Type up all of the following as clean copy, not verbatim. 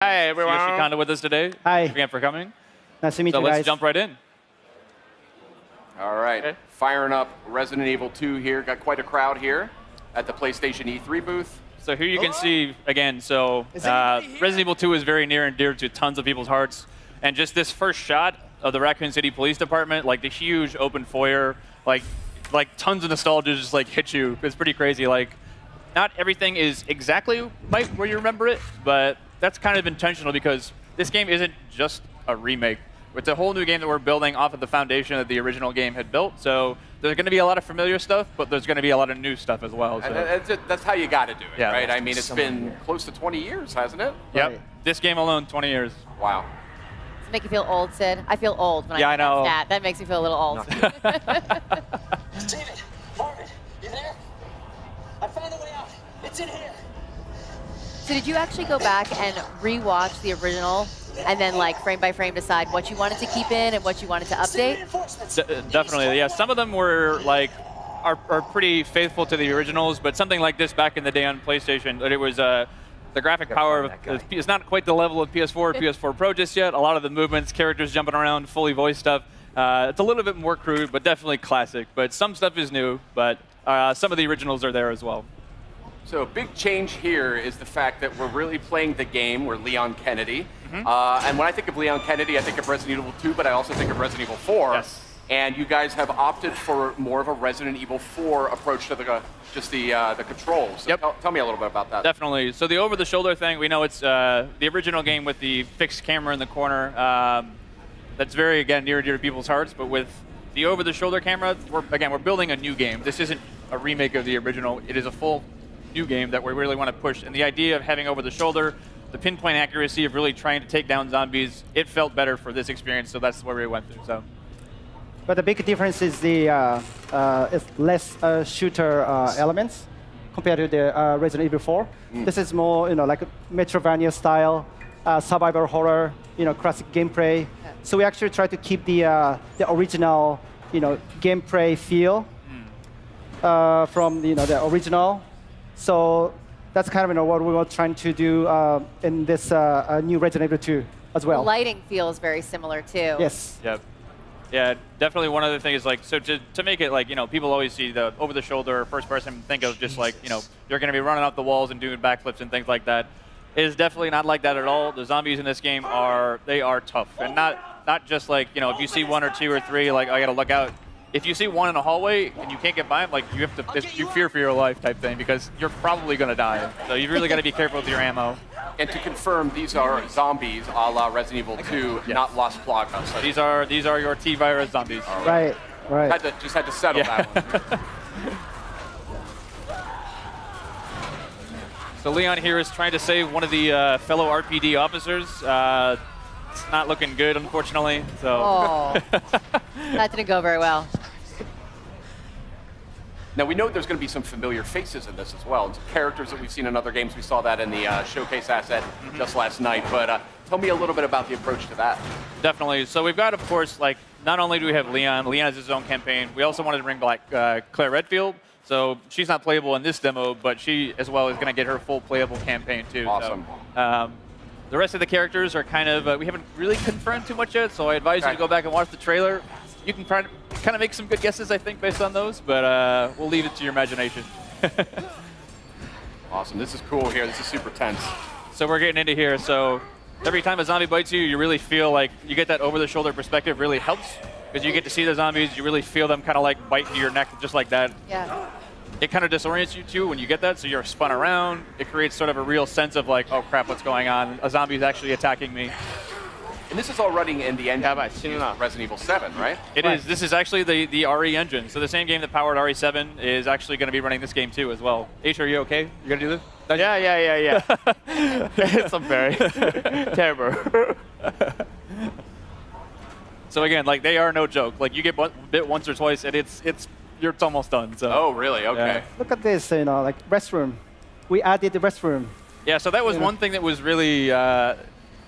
Hi, everyone. Yoshikanda with us today. Hi. Thanks again for coming. Nice to meet So you guys. let's jump right in. All right, Okay. firing up Resident Evil 2 here. Got quite a crowd here at the PlayStation E3 booth. So here you can see, again, so Resident Evil 2 is very near and dear to tons of people's hearts. And just this first shot of the Raccoon City Police Department, like the huge open foyer, like tons of nostalgia just like hit you. It's pretty crazy. Like, not everything is exactly where you remember it, but that's kind of intentional because this game isn't just a remake. It's a whole new game that we're building off of the foundation that the original game had built. So there's going to be a lot of familiar stuff, but there's going to be a lot of new stuff as well. So. And that's how you got to do it, Yeah. right? I mean, it's been close to 20 years, hasn't it? Yep. Right. This game alone, 20 years. Wow. Does it make you feel old, Sid? I feel old when Yeah, I I know. that. That makes me feel a little old. David, Marvin, you there? I found a way out. It's in here. So did you actually go back and re-watch the original and then like frame by frame decide what you wanted to keep in and what you wanted to update? Reinforcements. Definitely, yeah. Some of them were like are pretty faithful to the originals, but something like this back in the day on PlayStation, it was the graphic power of it's not quite the level of PS4 or PS4 Pro just yet. A lot of the movements, characters jumping around, fully voiced stuff. It's a little bit more crude, but definitely classic. But some stuff is new, but some of the originals are there as well. So a big change here is the fact that we're really playing the game. We're Leon Kennedy. Mm-hmm. And when I think of Leon Kennedy, I think of Resident Evil 2, but I also think of Resident Evil 4. Yes. And you guys have opted for more of a Resident Evil 4 approach to the controls. So Yep. tell me a little bit about that. Definitely. So the over-the-shoulder thing, we know it's the original game with the fixed camera in the corner. That's very, again, near and dear to people's hearts. But with the over-the-shoulder camera, we're building a new game. This isn't a remake of the original. It is a full new game that we really want to push. And the idea of having over-the-shoulder, the pinpoint accuracy of really trying to take down zombies, it felt better for this experience. So that's where we went through. So. But the big difference is the it's less shooter elements compared to the Resident Evil 4. This is more, like a Metroidvania style, survival horror, classic gameplay. So we actually try to keep the original, gameplay feel from the original. So that's kind of what we were trying to do in this new Resident Evil 2 as well. The lighting feels very similar too. Yes. Yep. Yeah, definitely one other thing is like, so to make it like, people always see the over-the-shoulder first person, think of just like, you're going to be running up the walls and doing backflips and things like that. It is definitely not like that at all. The zombies in this game are tough. And not just like, if you see one or two or three, like, I got to look out. If you see one in a hallway and you can't get by them, like, you have to, you fear for your life type thing because you're probably going to die. So you really got to be careful with your ammo. And to confirm, these are zombies a la Resident Evil 2, not Las Plagas. So these are your T-virus zombies. Right. Just had to settle that one. So Leon here is trying to save one of the fellow RPD officers. It's not looking good, unfortunately. So. Oh, that didn't go very well. Now, we know there's going to be some familiar faces in this as well, and some characters that we've seen in other games. We saw that in the showcase asset just last night. But tell me a little bit about the approach to that. Definitely. So we've got, of course, like, not only do we have Leon has his own campaign, we also wanted to bring back Claire Redfield. So she's not playable in this demo, but she, as well, is going to get her full playable campaign, too. Awesome. So, the rest of the characters are kind of, we haven't really confirmed too much yet, so I advise you to go back and watch the trailer. You can kind of make some good guesses, I think, based on those, but we'll leave it to your imagination. Awesome. This is cool here. This is super tense. So we're getting into here. So every time a zombie bites you, you really feel like you get that over-the-shoulder perspective really helps because you get to see the zombies. You really feel them kind of like bite into your neck just like that. Yeah. It kind of disorients you too when you get that, so you're spun around. It creates sort of a real sense of like, oh crap, what's going on? A zombie is actually attacking me. And this is all running in the engine of Resident Evil 7, right? It is. This is actually the RE engine. So the same game that powered RE7 is actually going to be running this game too as well. H, are you okay? You going to do this? Yeah. It's very terrible. So again, like they are no joke. Like you get bit once or twice, and it's almost done. So. Oh, really? Okay. Yeah. Look at this, like restroom. We added the restroom. Yeah. So that was one thing that was really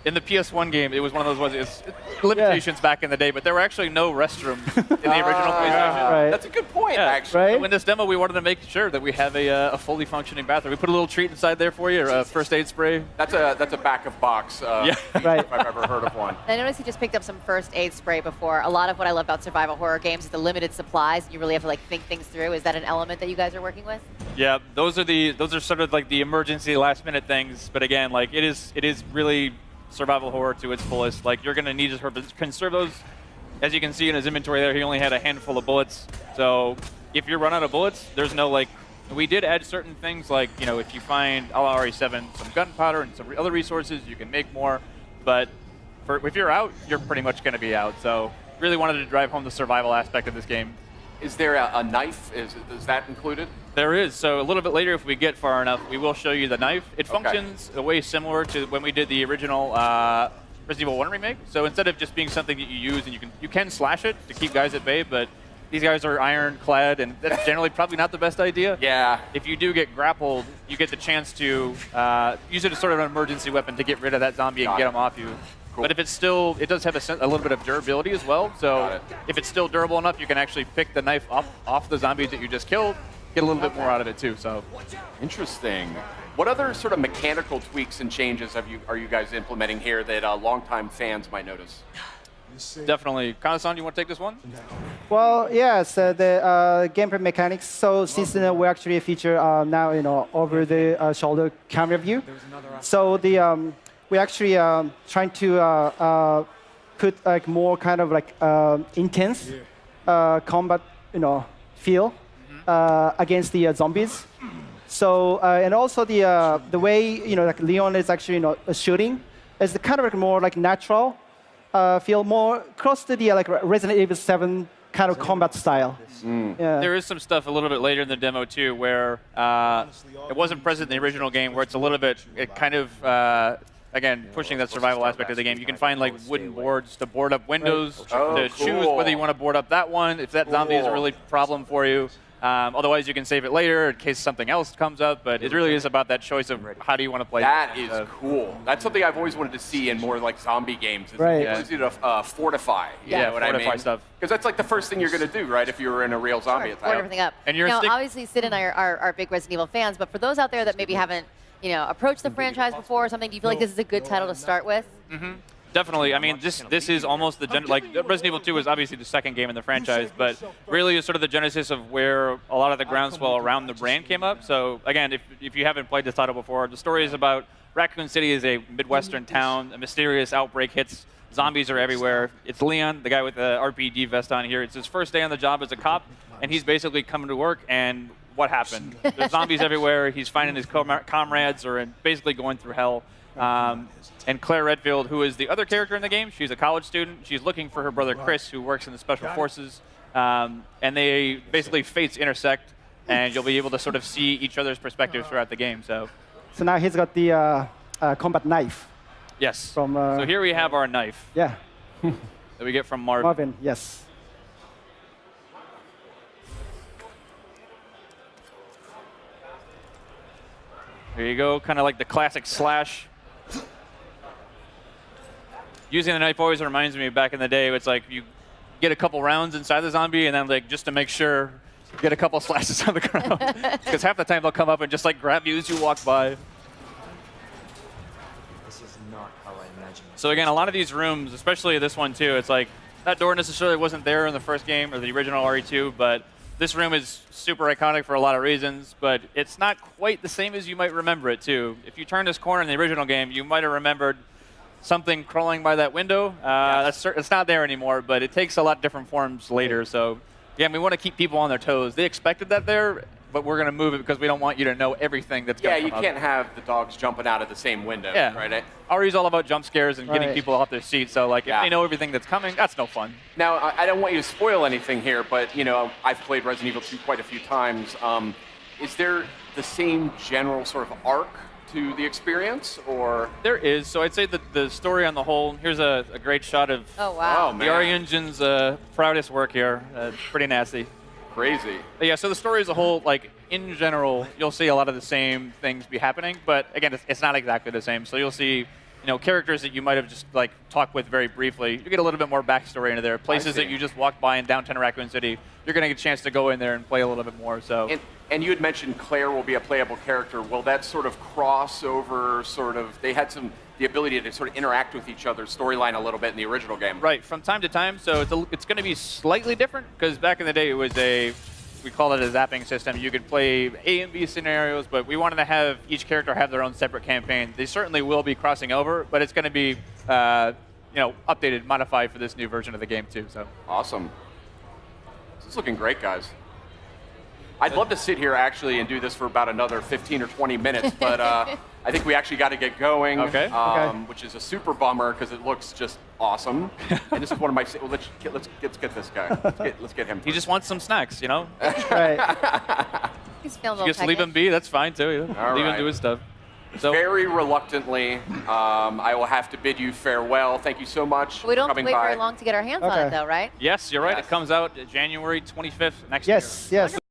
in the PS1 game, it was one of those limitations back in the day, but there were actually no restrooms in the original PlayStation. Right. That's a good point, Yeah. actually. Right. So in this demo, we wanted to make sure that we have a fully functioning bathroom. We put a little treat inside there for you, a first aid spray. That's a back of box. Yeah. Right. If I've ever heard of one. I noticed you just picked up some first aid spray before. A lot of what I love about survival horror games is the limited supplies. You really have to like think things through. Is that an element that you guys are working with? Yeah, those are sort of like the emergency last minute things. But again, like it is really survival horror to its fullest. Like you're gonna need to conserve those. As you can see in his inventory there, he only had a handful of bullets. So if you run out of bullets, there's no like. We did add certain things like, you know, if you find a la RE7 some gunpowder and some other resources, you can make more. But if you're out, you're pretty much going to be out. So really wanted to drive home the survival aspect of this game. Is there a knife? Is that included? There is. So a little bit later, if we get far enough, we will show you the knife. It Okay. functions a way similar to when we did the original Resident Evil 1 remake. So instead of just being something that you use and you can slash it to keep guys at bay, but these guys are ironclad, and that's generally probably not the best idea. Yeah. If you do get grappled, you get the chance to use it as sort of an emergency weapon to get rid of that zombie and Got get it. him off you. Cool. But if it's still, it does have a little bit of durability as well. Got So it. if it's still durable enough, you can actually pick the knife up off the zombies that you just killed, get a little bit more out of it too. So Interesting. What other sort of mechanical tweaks and changes are you guys implementing here that longtime fans might notice? definitely, Kana-san, you want to take this one? Well, yes, the gameplay mechanics. So since we actually feature now, over the shoulder camera view. So we actually trying to put like more kind of like intense combat, feel against the zombies. So and also the way like Leon is actually shooting is kind of like more like natural. Feel more close to the like Resident Evil 7 kind of combat style. Yeah. There is some stuff a little bit later in the demo too, where it wasn't present in the original game, where it's a little bit, again, pushing that survival aspect of the game. You can find like wooden boards to board up windows, Oh, to choose cool. whether you want to board up that one, if that zombie is a really problem for you. Otherwise, you can save it later in case something else comes up, but it really is about that choice of how do you want to play. That is cool. That's something I've always wanted to see in more like zombie games. Is Right. the ability to fortify. You Yeah, know what I fortify mean? stuff. Because that's like the first thing you're going to do, right? If you were in a real zombie Board attack. everything up. And you're now, stick- obviously, Sid and I are big Resident Evil fans, but for those out there that maybe haven't, approached the franchise before or something, do you feel like this is a good title to start with? Definitely. I mean, this is almost the like Resident Evil 2 is obviously the second game in the franchise, but really is sort of the genesis of where a lot of the groundswell around the brand came up. So again, if you haven't played this title before, the story is about Raccoon City is a Midwestern town. A mysterious outbreak hits. Zombies are everywhere. It's Leon, the guy with the RPD vest on here. It's his first day on the job as a cop, and he's basically coming to work, and what happened? There's zombies everywhere. He's finding his comrades are basically going through hell. And Claire Redfield, who is the other character in the game, she's a college student. She's looking for her brother Chris, who works in the Special Forces. And they basically fates intersect, and you'll be able to sort of see each other's perspectives throughout the game. So So now he's got the combat knife yes. from. So here we have our knife Yeah, that we get from Marvin. Marvin. Yes. There you go, kind of like the classic slash. Using the knife always reminds me of back in the day. It's like you get a couple rounds inside the zombie, and then like just to make sure, get a couple slashes on the ground. Because half the time they'll come up and just like grab you as you walk by. This is not how I imagined it. So again, a lot of these rooms, especially this one too, it's like that door necessarily wasn't there in the first game or the original RE2, but this room is super iconic for a lot of reasons, but it's not quite the same as you might remember it too. If you turn this corner in the original game, you might have remembered something crawling by that window. It's not there anymore, but it takes a lot different forms later. So again, we want to keep people on their toes. They expected that there, but we're going to move it because we don't want you to know everything that's going Yeah, to you come can't up. have the dogs jumping out of the same window, Yeah. right? RE's all about jump scares and getting Right. people off their seats. So like, Yeah. if they know everything that's coming, that's no fun. Now, I don't want you to spoil anything here, but I've played Resident Evil 2 quite a few times. Is there the same general sort of arc to the experience, or? There is. So I'd say that the story on the whole, here's a great shot of Oh, wow. Oh, the RE Engine's proudest work here. Pretty nasty. Crazy. But yeah, so the story as a whole, like in general, you'll see a lot of the same things be happening, but again, it's not exactly the same. So you'll see characters that you might have just like talked with very briefly. You get a little bit more backstory into there. Places that you just walked by in downtown Raccoon City, you're going to get a chance to go in there and play a little bit more. So. And you had mentioned Claire will be a playable character. Will that sort of cross over? They had the ability to sort of interact with each other's storyline a little bit in the original game. Right, from time to time. So it's going to be slightly different because back in the day it was we call it a zapping system. You could play A and B scenarios, but we wanted to have each character have their own separate campaign. They certainly will be crossing over, but it's going to be updated, modified for this new version of the game too. So awesome. This is looking great, guys. I'd love to sit here actually and do this for about another 15 or 20 minutes, but I think we actually got to get going. Okay. Which is a super bummer because it looks just awesome. And this is one of my. Well, let's get this guy. Let's get him. He just wants some snacks, Right. He's feeling a You little just leave him be. That's fine too. All Leave right. him do his stuff. So very reluctantly, I will have to bid you farewell. Thank you so much We don't for have to coming wait by. very long to get our hands on it, though, right? yes, you're right. Yes. It comes out January 25th next Yes, year. yes.